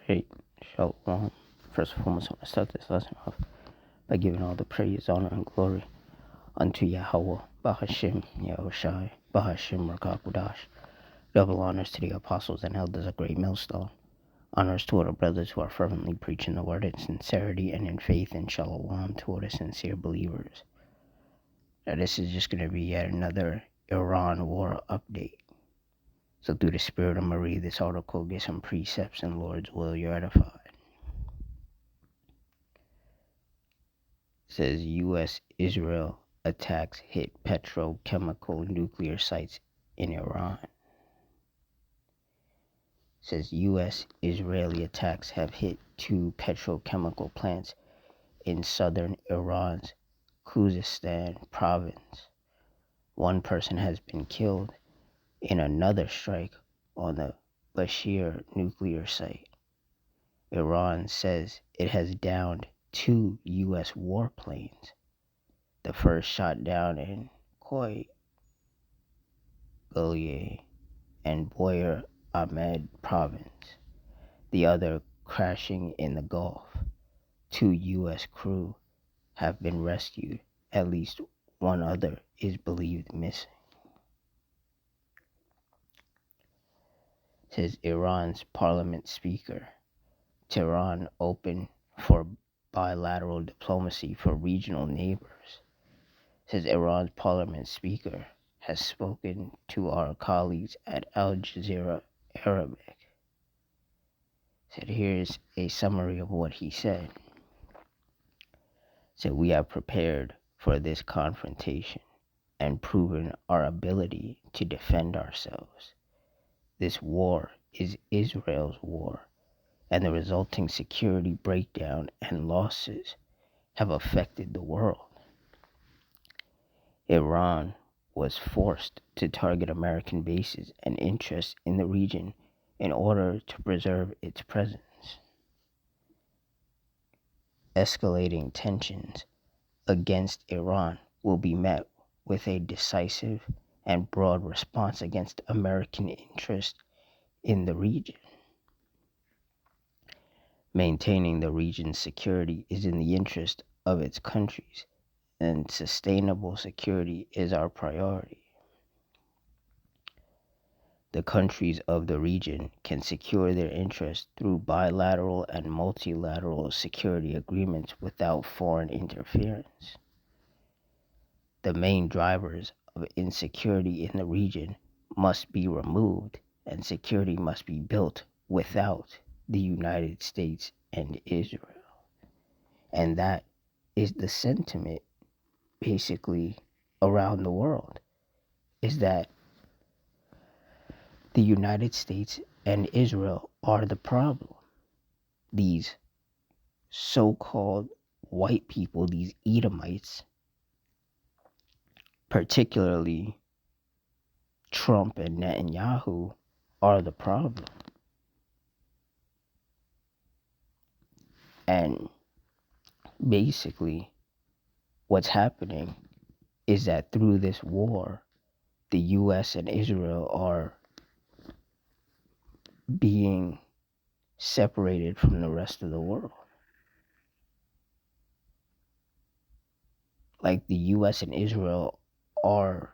Hey, Shalom. First and foremost, I want to start this lesson off by giving all the praise, honor, and glory unto Yahweh, Bahashim, Yahushai, Bahashim, Rakakudash. Double honors to the apostles and elders of Great Millstone. Honors to all the brothers who are fervently preaching the word in sincerity and in faith, and Shalom to all the sincere believers. Now, this is just going to be yet another Iran war update. So through the spirit, I'm going to read this article, get some precepts, and Lord's will, you're edified. It says U.S.-Israel attacks hit petrochemical nuclear sites in Iran. It says U.S.-Israeli attacks have hit two petrochemical plants in southern Iran's Khuzestan province. One person has been killed in another strike on the Bashir nuclear site. Iran says it has downed two U.S. warplanes. The first shot down in Khoy Gulye and Boyer Ahmed province, the other crashing in the Gulf. Two U.S. crew have been rescued. At least one other is believed missing. It says Iran's parliament speaker, Tehran open for bilateral diplomacy for regional neighbors. It says Iran's parliament speaker has spoken to our colleagues at Al Jazeera Arabic. Said here's a summary of what he said. Said we have prepared for this confrontation and proven our ability to defend ourselves. This war is Israel's war, and the resulting security breakdown and losses have affected the world. Iran was forced to target American bases and interests in the region in order to preserve its presence. Escalating tensions against Iran will be met with a decisive and broad response against American interests in the region. Maintaining the region's security is in the interest of its countries, and sustainable security is our priority. The countries of the region can secure their interests through bilateral and multilateral security agreements without foreign interference. The main drivers of insecurity in the region must be removed, and security must be built without the United States and Israel. And that is the sentiment basically around the world, is that the United States and Israel are the problem. These so-called white people, these Edomites, particularly Trump and Netanyahu, are the problem. And basically, what's happening is that through this war, the U.S. and Israel are being separated from the rest of the world. Like the U.S. and Israel are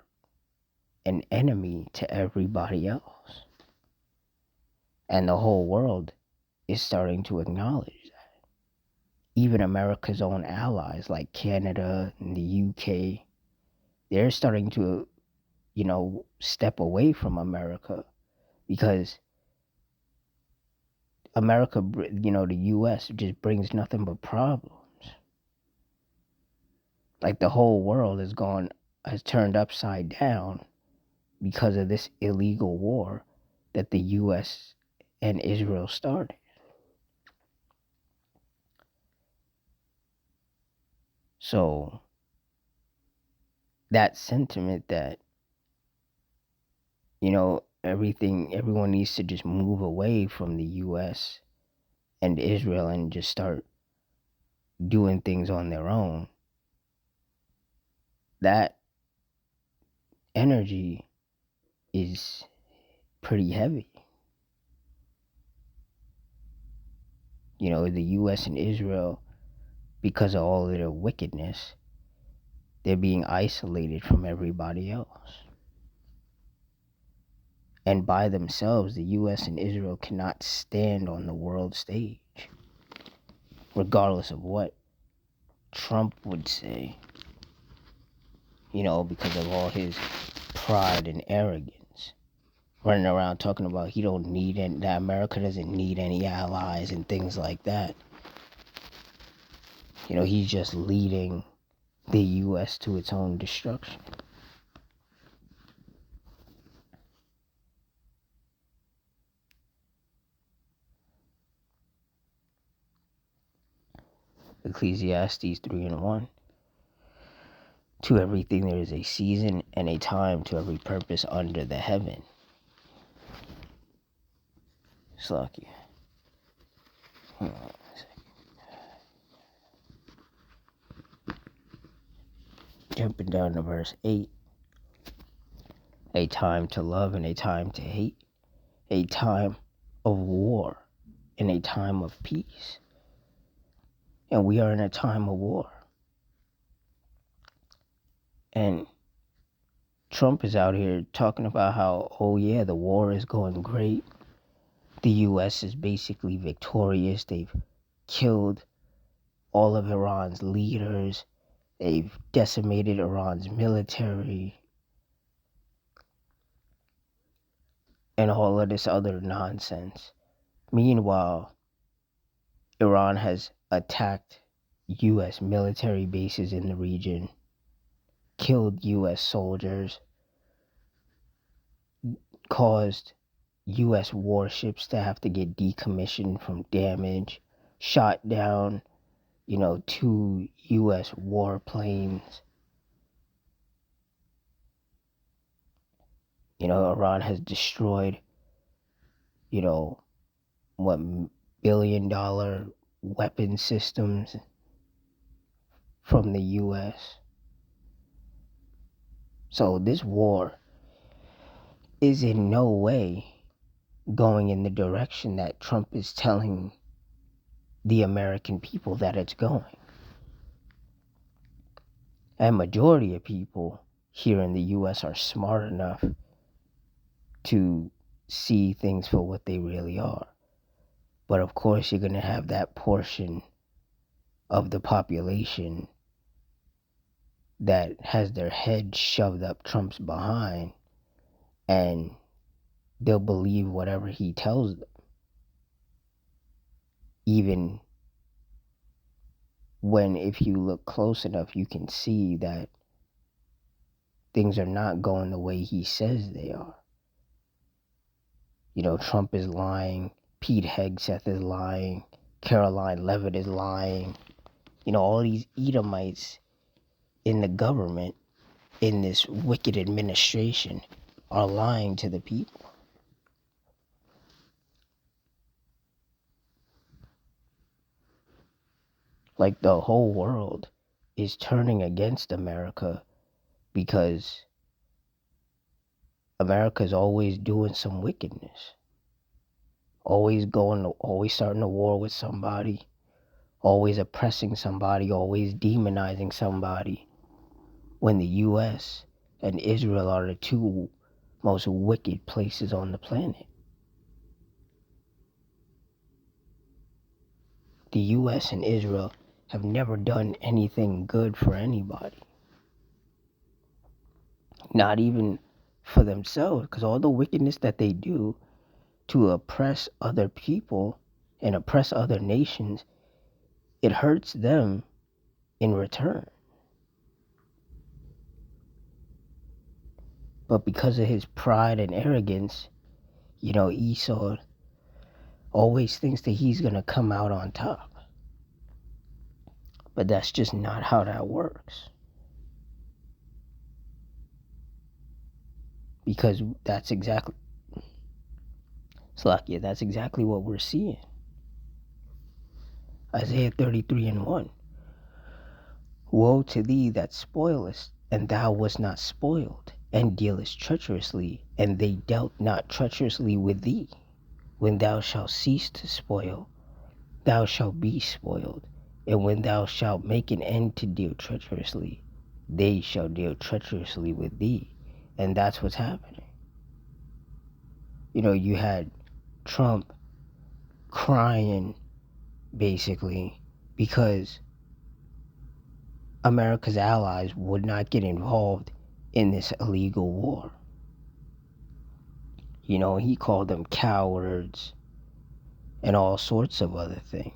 an enemy to everybody else. And the whole world is starting to acknowledge that. Even America's own allies like Canada and the UK, they're starting to, step away from America because America, the U.S. just brings nothing but problems. Like the whole world has turned upside down because of this illegal war that the U.S. and Israel started. So that sentiment that, everyone needs to just move away from the U.S. and Israel and just start doing things on their own, that energy is pretty heavy. the US and Israel, because of all of their wickedness, they're being isolated from everybody else. And by themselves, the US and Israel cannot stand on the world stage, regardless of what Trump would say, because of all his pride and arrogance. Running around talking about he don't need any, that America doesn't need any allies and things like that. He's just leading the US to its own destruction. Ecclesiastes 3:1. To everything there is a season and a time to every purpose under the heaven. Slacky. Jumping down to verse 8. A time to love and a time to hate. A time of war and a time of peace. And we are in a time of war. And Trump is out here talking about how, the war is going great. The US is basically victorious. They've killed all of Iran's leaders. They've decimated Iran's military. And all of this other nonsense. Meanwhile, Iran has attacked US military bases in the region, killed US soldiers, caused US warships to have to get decommissioned from damage, shot down, 2 US warplanes. Iran has destroyed, billion-dollar weapon systems from the US. So this war is in no way going in the direction that Trump is telling the American people that it's going. And majority of people here in the US are smart enough to see things for what they really are. But of course, you're going to have that portion of the population that has their head shoved up Trump's behind, and they'll believe whatever he tells them. Even when, if you look close enough, you can see that things are not going the way he says they are. Trump is lying. Pete Hegseth is lying. Caroline Levitt is lying. All these Edomites in the government, in this wicked administration, are lying to the people. Like the whole world is turning against America because America's always doing some wickedness. Always starting a war with somebody, always oppressing somebody, always demonizing somebody, when the US and Israel are the 2 most wicked places on the planet. The US and Israel have never done anything good for anybody. Not even for themselves, because all the wickedness that they do to oppress other people and oppress other nations, it hurts them in return. But because of his pride and arrogance, Esau always thinks that he's going to come out on top. But that's just not how that works. Because that's exactly what we're seeing. Isaiah 33:1. Woe to thee that spoilest, and thou wast not spoiled, and dealest treacherously, and they dealt not treacherously with thee. When thou shalt cease to spoil, thou shalt be spoiled. And when thou shalt make an end to deal treacherously, they shall deal treacherously with thee. And that's what's happening. You had Trump crying, basically, because America's allies would not get involved in this illegal war. He called them cowards and all sorts of other things.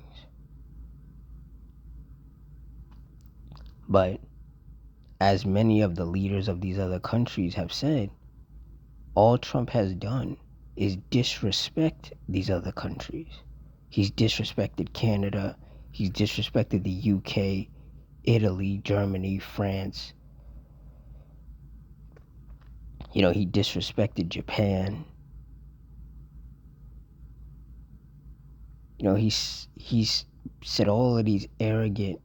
But as many of the leaders of these other countries have said, all Trump has done is disrespect these other countries. He's disrespected Canada. He's disrespected the UK, Italy, Germany, France. He disrespected Japan. He's said all of these arrogant,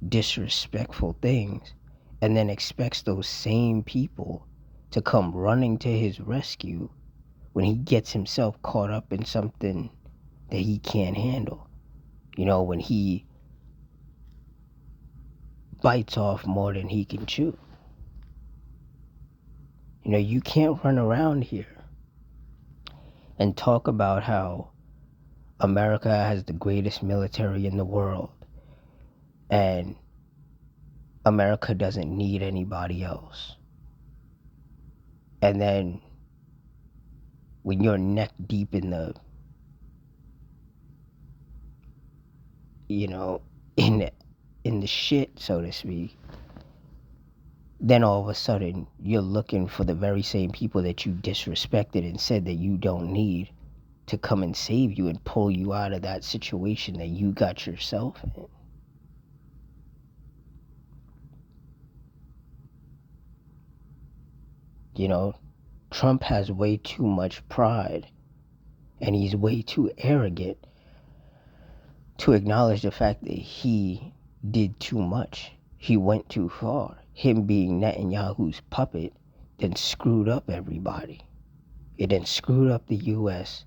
disrespectful things, and then expects those same people to come running to his rescue when he gets himself caught up in something that he can't handle. When he bites off more than he can chew. You can't run around here and talk about how America has the greatest military in the world and America doesn't need anybody else. And then when you're neck deep in the in the shit, so to speak, then all of a sudden you're looking for the very same people that you disrespected and said that you don't need to come and save you and pull you out of that situation that you got yourself in. Trump has way too much pride and he's way too arrogant to acknowledge the fact that he did too much. He went too far. Him being Netanyahu's puppet then screwed up everybody. It then screwed up the U.S.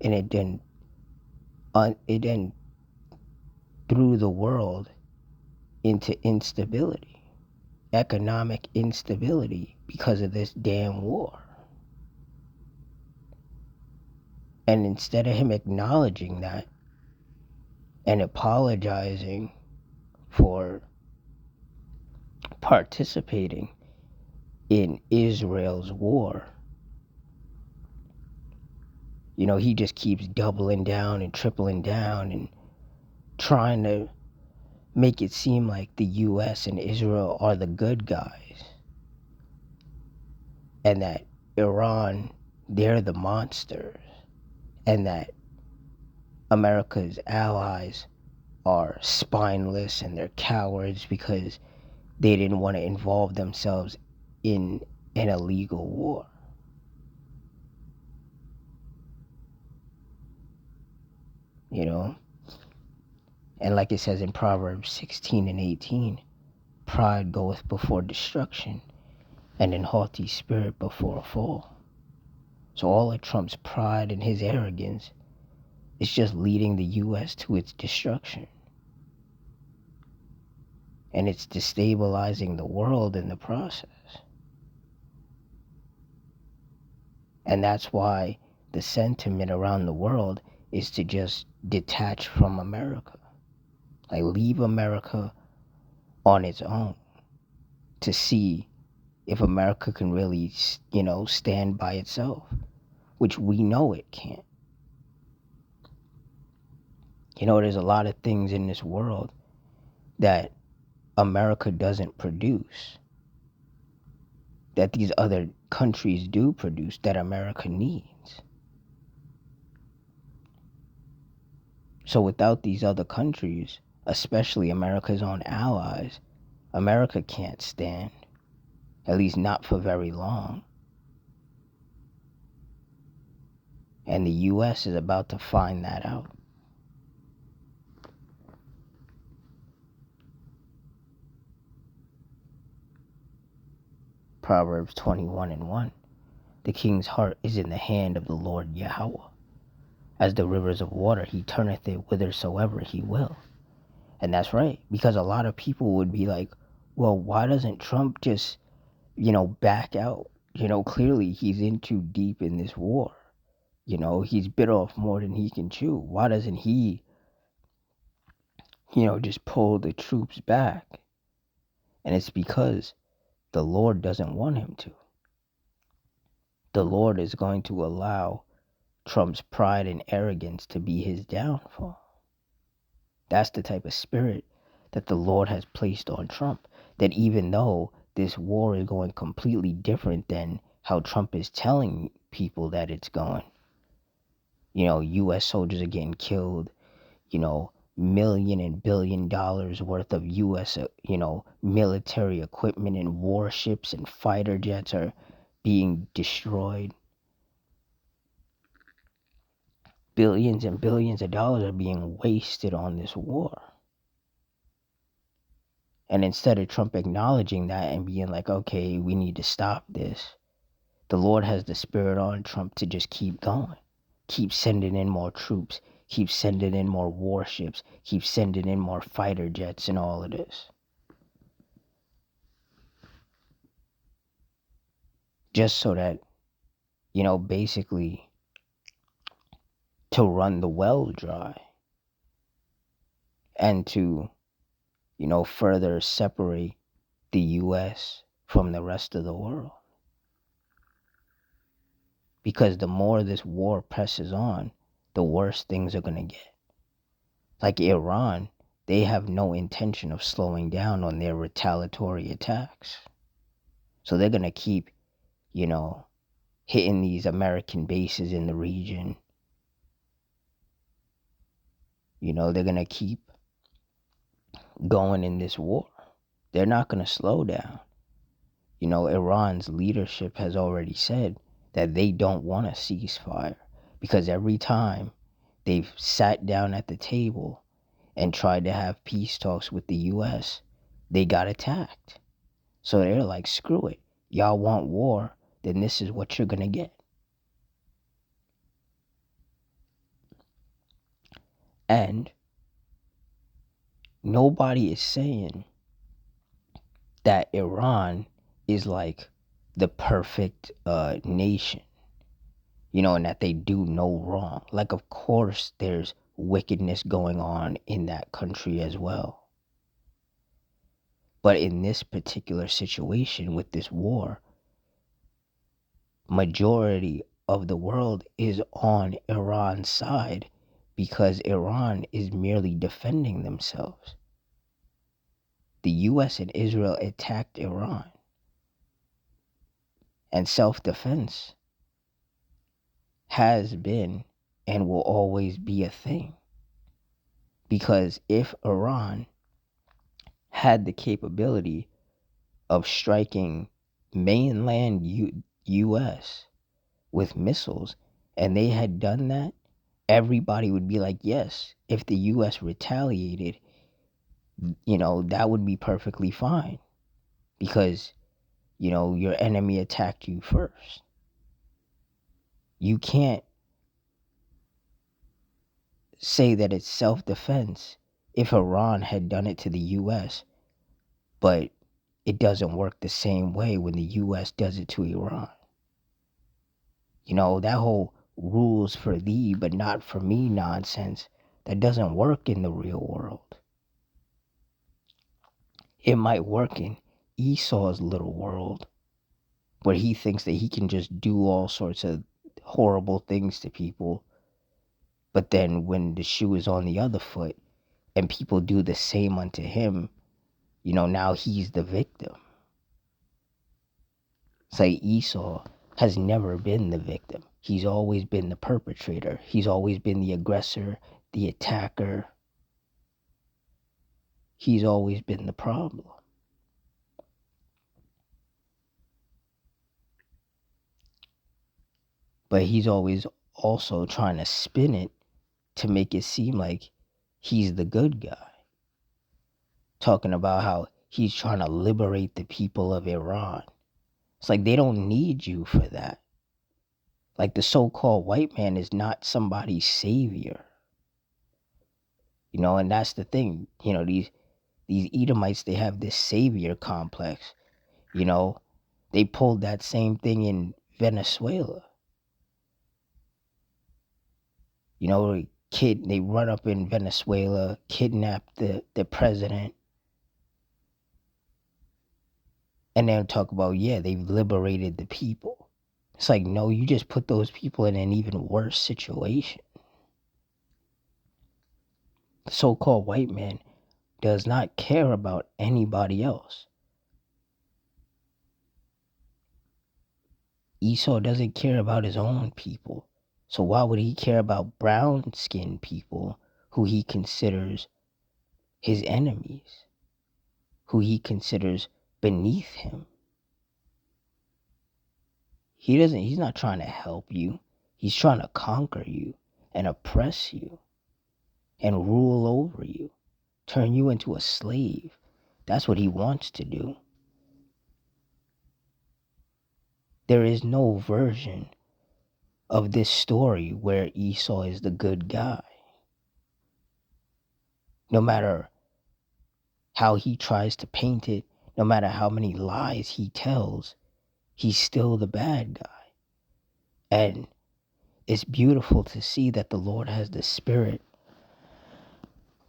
and it then threw the world into instability, economic instability because of this damn war. And instead of him acknowledging that and apologizing for participating in Israel's war, he just keeps doubling down and tripling down and trying to make it seem like the U.S. and Israel are the good guys and that Iran, they're the monsters, and that America's allies are spineless and they're cowards because they didn't want to involve themselves in an illegal war. And like it says in Proverbs 16 and 18, pride goeth before destruction, and an haughty spirit before a fall. So all of Trump's pride and his arrogance is just leading the U.S. to its destruction. And it's destabilizing the world in the process. And that's why the sentiment around the world is to just detach from America. Like, leave America on its own to see if America can really, stand by itself, which we know it can't. There's a lot of things in this world that America doesn't produce, that these other countries do produce, that America needs. So without these other countries, especially America's own allies, America can't stand, at least not for very long. And the U.S. is about to find that out. Proverbs 21 and 1. The king's heart is in the hand of the Lord Yahweh, as the rivers of water. He turneth it whithersoever he will. And that's right, because a lot of people would be like, well, why doesn't Trump just, back out? Clearly he's in too deep in this war. He's bit off more than he can chew. Why doesn't he, just pull the troops back? And it's because the Lord doesn't want him to. The Lord is going to allow Trump's pride and arrogance to be his downfall. That's the type of spirit that the Lord has placed on Trump. That even though this war is going completely different than how Trump is telling people that it's going, U.S. soldiers are getting killed, million and billion dollars worth of U.S., military equipment and warships and fighter jets are being destroyed. Billions and billions of dollars are being wasted on this war. And instead of Trump acknowledging that and being like, okay, we need to stop this, the Lord has the spirit on Trump to just keep going. Keep sending in more troops. Keep sending in more warships. Keep sending in more fighter jets and all of this. Just so that, basically to run the well dry. And to, further separate the U.S. from the rest of the world. Because the more this war presses on, the worse things are going to get. Like Iran, they have no intention of slowing down on their retaliatory attacks. So they're going to keep, hitting these American bases in the region. They're going to keep going in this war. They're not going to slow down. Iran's leadership has already said that they don't want a ceasefire because every time they've sat down at the table and tried to have peace talks with the U.S., they got attacked. So they're like, screw it. Y'all want war, then this is what you're going to get. And nobody is saying that Iran is like the perfect nation, and that they do no wrong. Like, of course, there's wickedness going on in that country as well. But in this particular situation with this war, majority of the world is on Iran's side because Iran is merely defending themselves. The U.S. and Israel attacked Iran. And self-defense has been and will always be a thing. Because if Iran had the capability of striking mainland U.S. with missiles, and they had done that, everybody would be like, yes, if the U.S. retaliated, that would be perfectly fine. Because, your enemy attacked you first. You can't say that it's self-defense if Iran had done it to the U.S., but it doesn't work the same way when the U.S. does it to Iran. That whole rules for thee but not for me nonsense, that doesn't work in the real world. It might work in Esau's little world, where he thinks that he can just do all sorts of horrible things to people. But then when the shoe is on the other foot and people do the same unto him, now he's the victim. It's like Esau has never been the victim. He's always been the perpetrator. He's always been the aggressor, the attacker. He's always been the problem. But he's always also trying to spin it to make it seem like he's the good guy. Talking about how he's trying to liberate the people of Iran. It's like they don't need you for that. Like the so-called white man is not somebody's savior. And that's the thing. These Edomites, they have this savior complex. They pulled that same thing in Venezuela. They run up in Venezuela, kidnap the president, and then talk about, yeah, they've liberated the people. It's like, no, you just put those people in an even worse situation. The so-called white man does not care about anybody else. Esau doesn't care about his own people. So why would he care about brown-skinned people who he considers his enemies, who he considers beneath him? He's not trying to help you. He's trying to conquer you and oppress you and rule over you, turn you into a slave. That's what he wants to do. There is no version of this story where Esau is the good guy. No matter how he tries to paint it, no matter how many lies he tells, he's still the bad guy. And it's beautiful to see that the Lord has the Spirit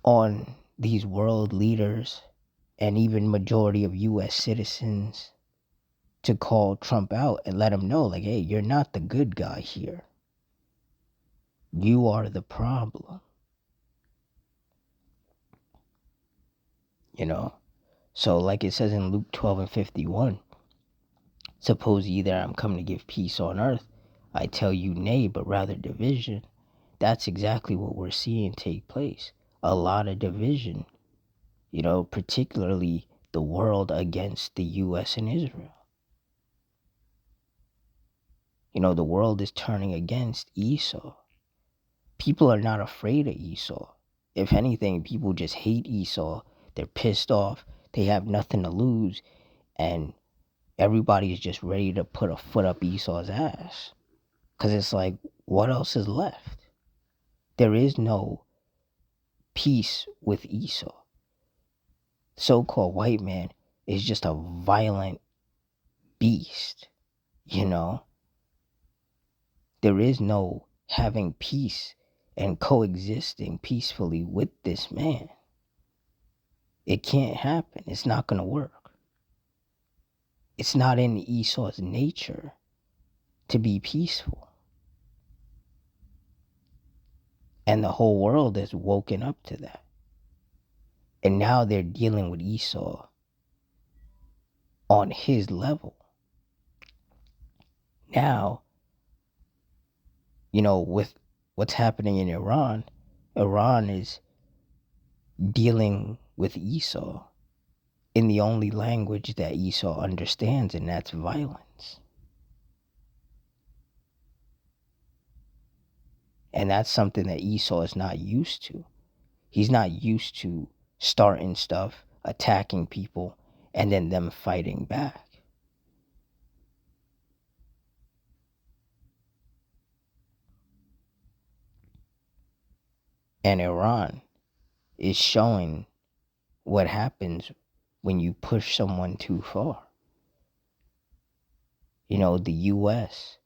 on these world leaders and even majority of U.S. citizens to call Trump out and let him know, like, hey, you're not the good guy here. You are the problem. So like it says in Luke 12:51, suppose ye that I'm come to give peace on earth, I tell you nay, but rather division. That's exactly what we're seeing take place. A lot of division, particularly the world against the U.S. and Israel. The world is turning against Esau. People are not afraid of Esau. If anything, people just hate Esau. They're pissed off. They have nothing to lose. And everybody is just ready to put a foot up Esau's ass. Because it's like, what else is left? There is no peace with Esau. So-called white man is just a violent beast, There is no having peace and coexisting peacefully with this man. It can't happen. It's not going to work. It's not in Esau's nature to be peaceful. And the whole world has woken up to that. And now they're dealing with Esau on his level. Now, with what's happening in Iran, Iran is dealing with Esau in the only language that Esau understands, and that's violence. And that's something that Esau is not used to. He's not used to starting stuff, attacking people, and then them fighting back. And Iran is showing what happens when you push someone too far. The US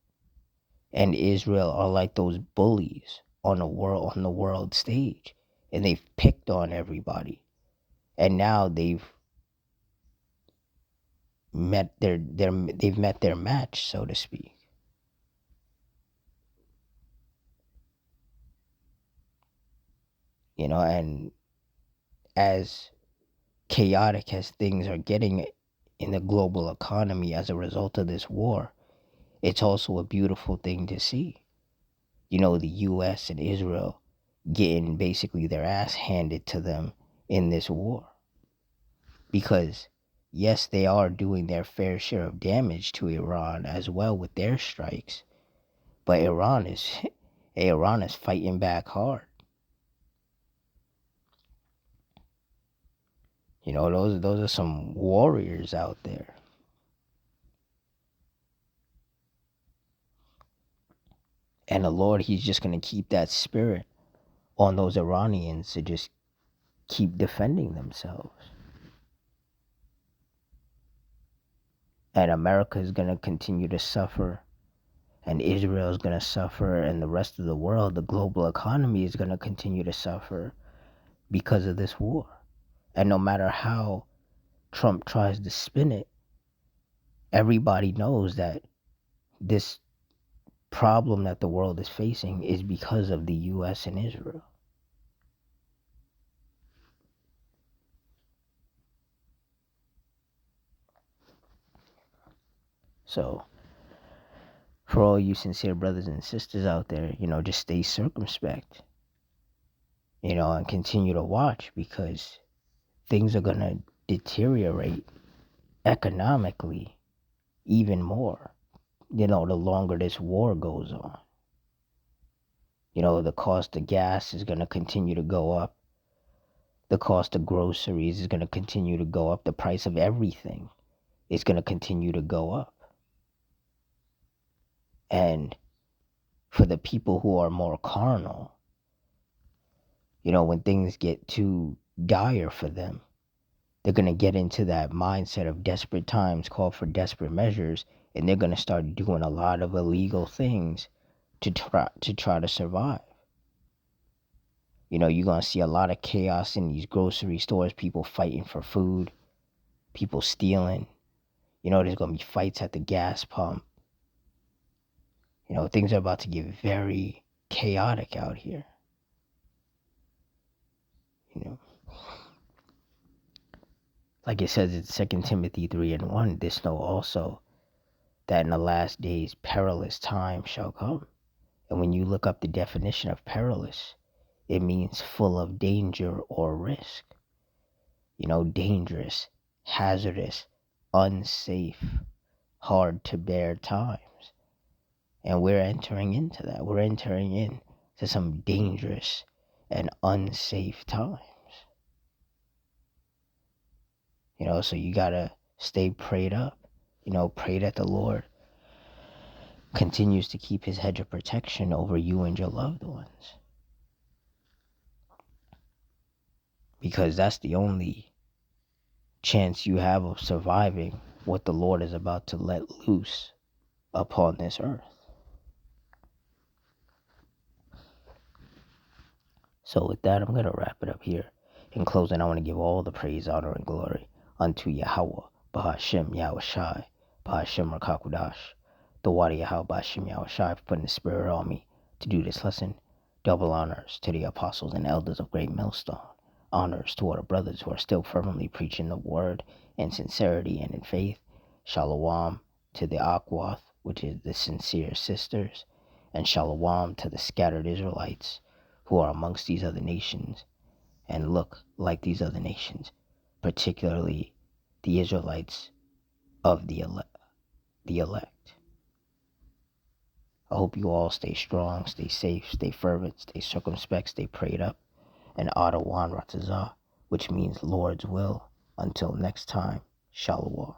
and Israel are like those bullies on the world stage, and they've picked on everybody. And now they've met their match, so to speak. And as chaotic as things are getting in the global economy as a result of this war, it's also a beautiful thing to see. The US and Israel getting basically their ass handed to them in this war. Because yes, they are doing their fair share of damage to Iran as well with their strikes, but Iran is fighting back hard. Those are some warriors out there. And the Lord, he's just going to keep that spirit on those Iranians to just keep defending themselves. And America is going to continue to suffer, and Israel is going to suffer, and the rest of the world, the global economy, is going to continue to suffer because of this war. And no matter how Trump tries to spin it, everybody knows that this problem that the world is facing is because of the U.S. and Israel. So, for all you sincere brothers and sisters out there, just stay circumspect, and continue to watch, because things are going to deteriorate economically even more, the longer this war goes on. The cost of gas is going to continue to go up. The cost of groceries is going to continue to go up. The price of everything is going to continue to go up. And for the people who are more carnal, when things get too dire for them, they're going to get into that mindset of desperate times call for desperate measures, and they're going to start doing a lot of illegal things to try to survive. You're going to see a lot of chaos in these grocery stores, people fighting for food, people stealing. There's going to be fights at the gas pump. Things are about to get very chaotic out here. Like it says in 2 Timothy 3:1, this know also that in the last days perilous times shall come. And when you look up the definition of perilous, it means full of danger or risk. Dangerous, hazardous, unsafe, hard to bear times. And we're entering into that. We're entering into some dangerous and unsafe times. So you gotta stay prayed up. Pray that the Lord continues to keep his hedge of protection over you and your loved ones. Because that's the only chance you have of surviving what the Lord is about to let loose upon this earth. So with that, I'm going to wrap it up here. In closing, I want to give all the praise, honor, and glory unto Yahweh, Bahashem Yahushai, Bahashem Rakakudash, the Wadi Yahweh, Bahashem Yahushai, for putting the spirit on me to do this lesson. Double honors to the apostles and elders of Great Millstone. Honors to all the brothers who are still firmly preaching the word in sincerity and in faith. Shalom to the Akwath, which is the sincere sisters. And shalom to the scattered Israelites who are amongst these other nations and look like these other nations, particularly the Israelites of the elect. I hope you all stay strong, stay safe, stay fervent, stay circumspect, stay prayed up, and Adawan Ratazah, which means Lord's will. Until next time, Shalom.